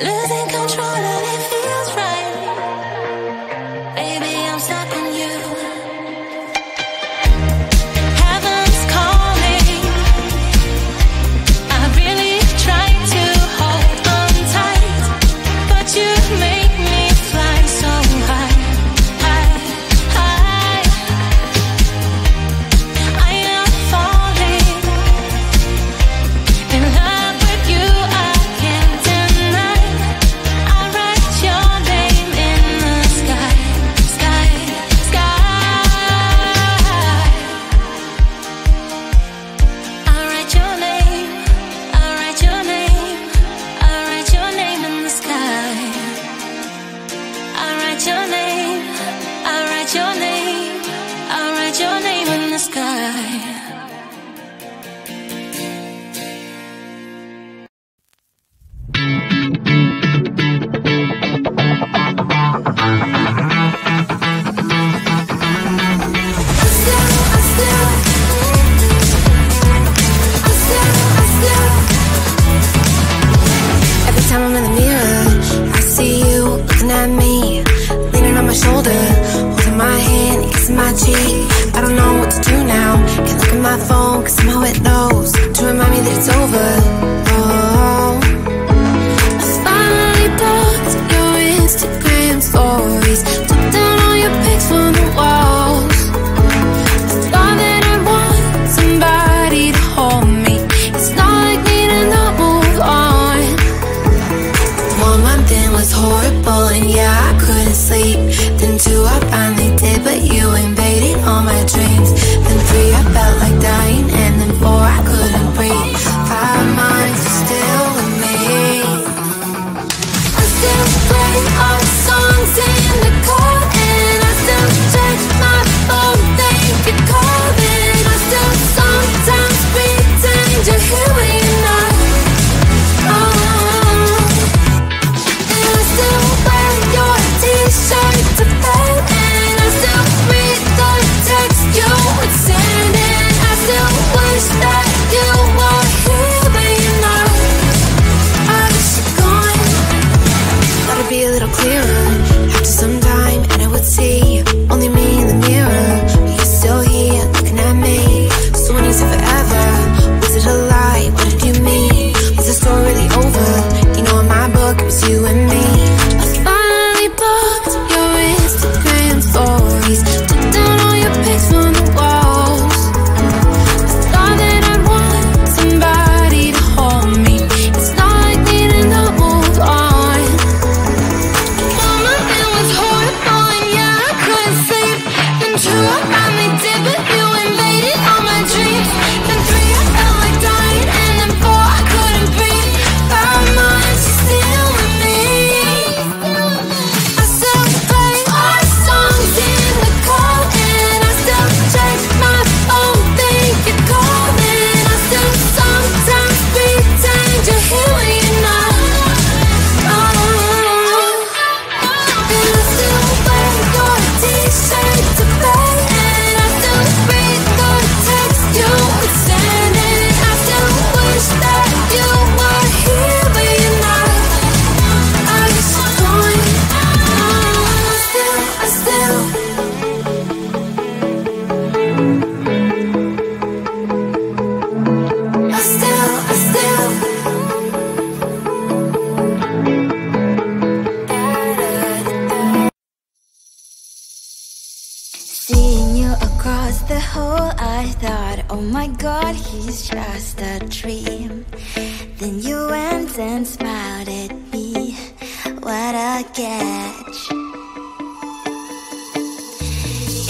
losing control and it feels right. Baby, I'm stuck on you. Heaven's calling. I really try to hold on tight, but you make me fly so high, high, high. I am falling in love with you. I can't deny. I write your name in the sky, sky, sky. I write your name. I write your name. I write your name in the sky. I write your name. I write your name. I write your name in the sky. Every time I'm in the mirror, I see you looking at me, leaning on my shoulder, holding my hand, kissing my cheek. I don't know what to do now. Can't look at my phone, cause somehow it knows to remind me that it's over. Oh, I finally blocked your Instagram stories, took down all your pics from the walls. I thought that I'd want somebody to hold me. It's not like me to not move on. 1 month in was horrible and yeah, I couldn't sleep. Then 2 I finally did, but you invaded all my dreams. Then 3 I felt like dying, and then 4 I couldn't breathe. 5 months you're still with me. I still play our songs in the car, and I still check my phone, think you're calling. I still sometimes pretend you're here when you're not. And I still wear your t-shirt to bed, and I still read the text you would send, and I still wish that you were here but you're not. I wish you're gone. Thought it'd be a little clearer after some time, and I would see only me in the mirror, but you're still here looking at me. So when you said forever, was it a lie? What did you mean? Was the story really over? You know, in my book it was you and me. I finally blocked your Instagram stories, took down all your pics from the walls. I thought that I'd want somebody to hold me. It's not like me to not move on. 1 month it was horrible and yeah, I couldn't sleep. Then 2 I finally did, but you invaded all my dreams. Then 3 I felt like dying, and then 4 I couldn't breathe. 5 months you're still with me. I still play our songs in the car, and I still check my phone, think you're calling. I still sometimes pretend you're here when you're not. And I still wear your t-shirt to bed, and I still read the text you would send, and I still wish that you were here but you're not. I wish you're gone. I still Seeing you across the hall, I thought, oh my god, he's just a dream. Then you went and smiled at me. What a catch.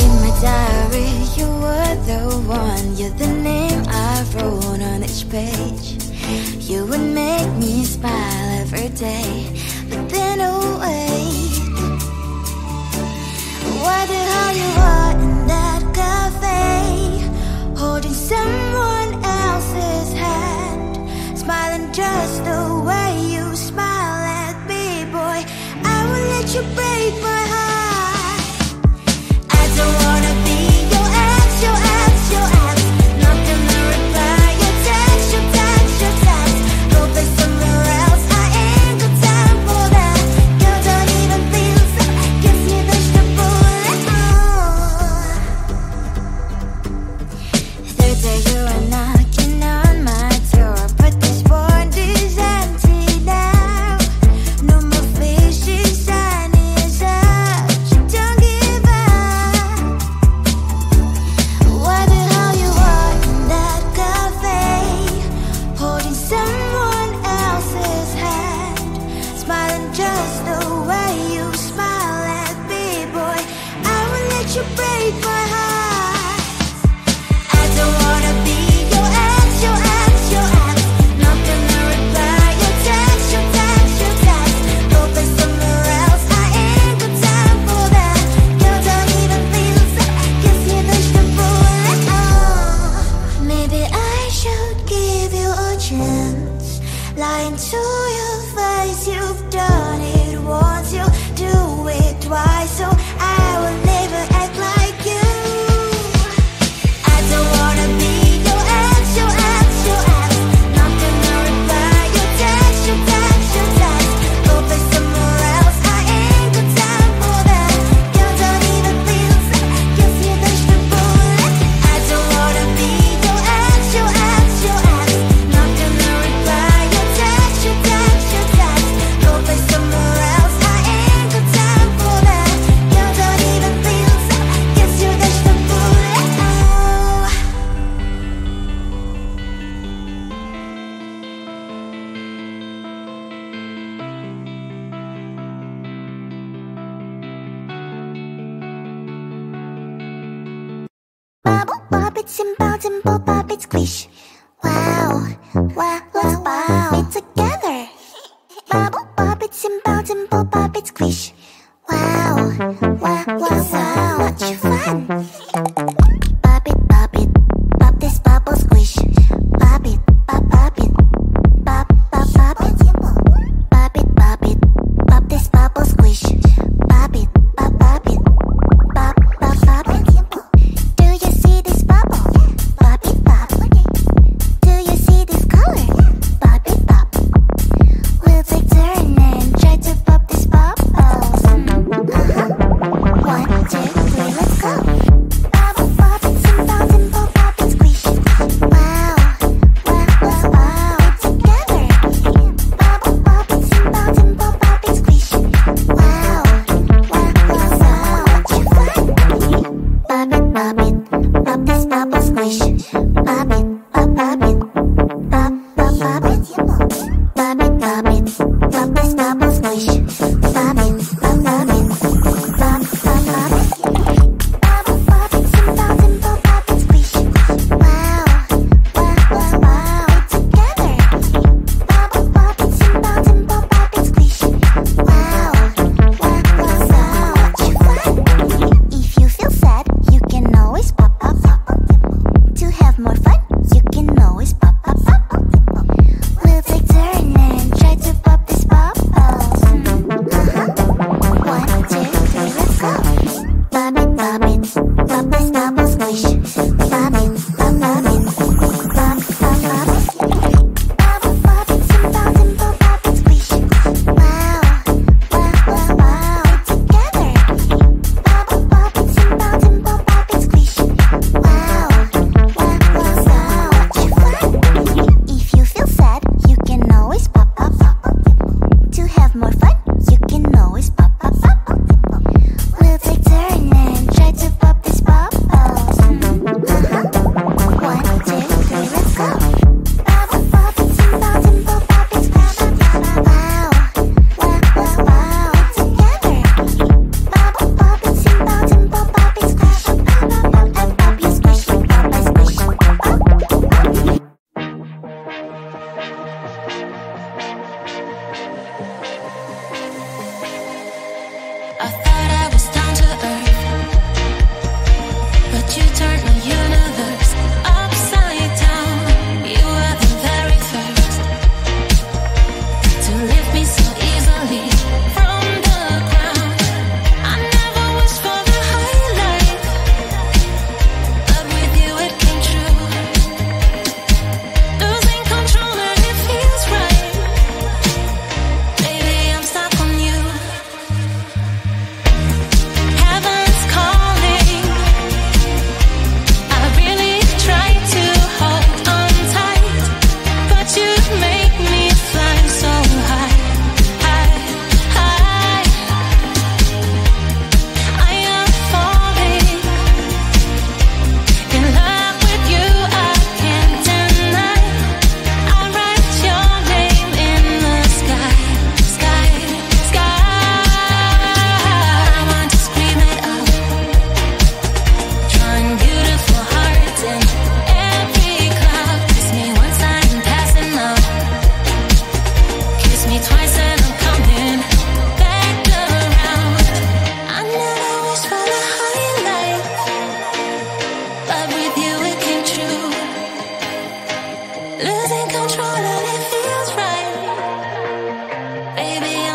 In my diary, you were the one. You're the name I wrote on each page. You would make me smile every day. But then oh wait, what the hell you are in that cafe, holding someone else's hand, smiling just the way you smile at me, boy. I will let you break my heart. I don't wanna be your ex, your ex, your ex. Not gonna reply your text, your text, your text. Go play somewhere else, I ain't got time smiling just the way you smile at me, boy. I will let you break my heart. I don't wanna be your ex, your ex, your ex. Not gonna reply your text, your text, your text. Go play somewhere else, I ain't got time for that. You don't even feel sad, cause you dodged the bullet. Maybe I should give you a chance. Lying to your face, you've done it once, you do it twice, so I will never act like you. I don't wanna be your ex, your ex, your ex. Not gonna reply your text, your text, your text. Go play somewhere else, I ain't got time for that. You don't even feel sad, cause you dodged the bullet. I don't wanna be your ex, your ex, your ex. Not gonna reply your text, your text, your text. Go play somewhere else, I ain't got time for that. You don't even feel sad, cause you dodged the bullet. Bubble, bop it, simple, dimple, pop it, squish. Wow, wow, let's pop it together. Bubble, pop it, simple, dimple, pop it, squish. Wow, wow, wow, so much fun. Pop it, pop this bubble, squish. Pop it, pop it, pop, pop, pop it. Pop it, pop this bubble, squish. Pop it, pop it, pop, pop, pop it. Do you see this bubble? Pop it, pop. Do you see this color? Pop it, pop. We'll take turn and try to pop this bubble.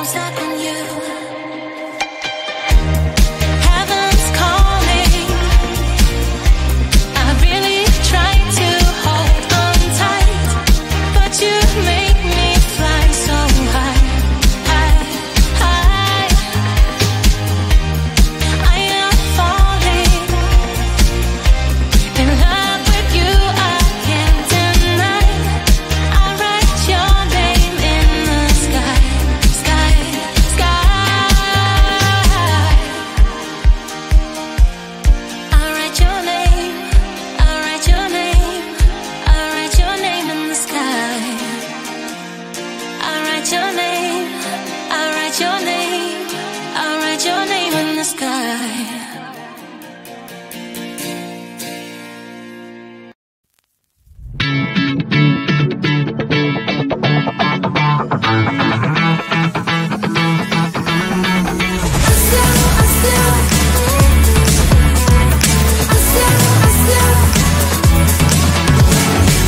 stuck on you. Heaven's calling. I really try to hold on tight, but you make me fly so high, high, high. I am falling in love with you. I can't deny. I write your name in the sky, sky, sky. I write your name. I write your name. I write your name in the sky. I write your name. I write your name. I write your name in the sky.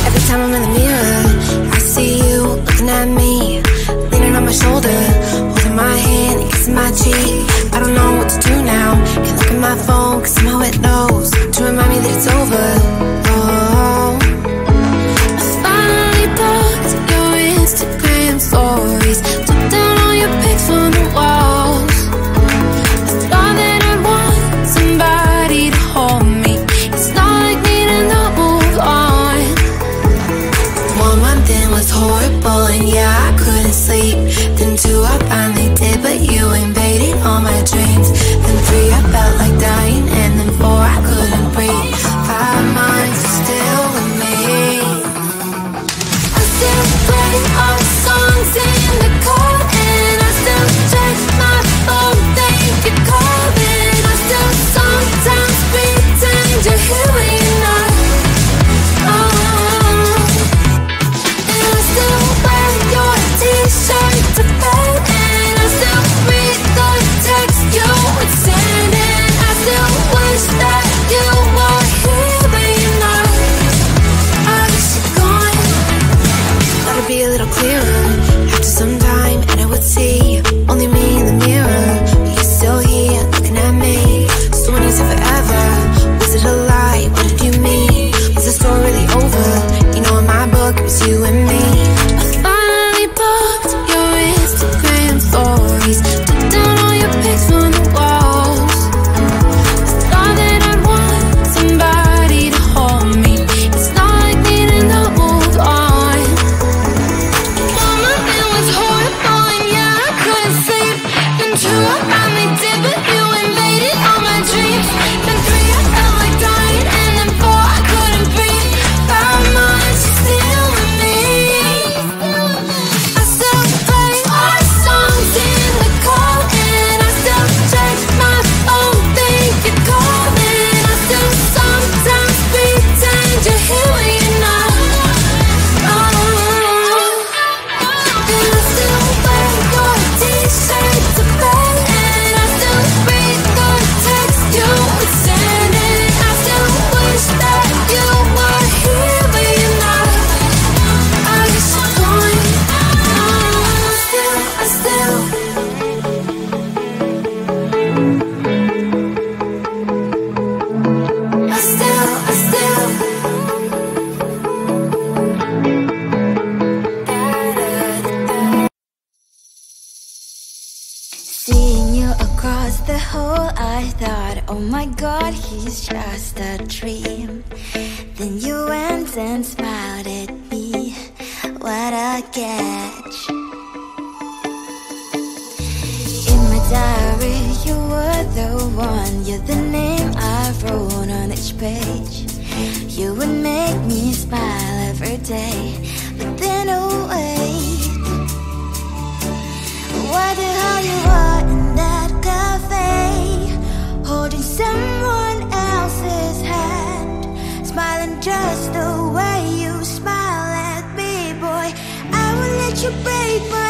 Every time I'm in the mirror, I see you looking at me, leaning on my shoulder, holding my hand and kissing my cheek. I don't know what to do now. Can't look at my phone cause somehow it knows to remind me that it's over. Oh, I finally blocked your Instagram stories, took down all your pics from the walls. I thought that I'd want somebody to hold me. It's not like me to not move on. 1 month in was horrible and yeah, I couldn't sleep. Then 2 I finally did, but you invaded all my dreams. Then 3 I felt like dying, and then 4 I couldn't breathe. 5 months you're still with me. I still play our songs in the car, and I still check my phone, think you're calling. I still sometimes pretend you're here when you're not. And I still wear your t-shirt to bed, and I still read the text you would send, and I still wish that you were here but you're not. I wish you're gone. Thought it'd be a little clearer after some time, and I would see only me in the mirror, but you're still here looking at me. So when you said forever, was it a lie? What did you mean? Was the story really over? You know, in my book it was you and me. I finally blocked your Instagram stories, took down all your pics from the walls. I thought that I'd want somebody to hold me. It's not like me to not move on. 1 month it was horrible and yeah, I couldn't sleep. Then 2 I finally did, but you invaded all my dreams. Then 3 I felt like dying, and then 4 I couldn't breathe. 5 months you're still with me. I still play our songs in the car, and I still check my phone, think you're calling. I still sometimes pretend you're here when you're not. And I still wear your t-shirt to bed, and I still read the text you would send, and I still wish that you were here but you're not. I wish you're gone. I still Seeing you across the hall, I thought, oh my god, he's just a dream. Then you went and smiled at me. What a catch. In my diary, you were the one. You're the name I wrote on each page. You would make me smile every day. But then oh wait, what the hell you are in that cafe, holding someone else's hand, smiling just the way you smile at me, boy. I will let you break my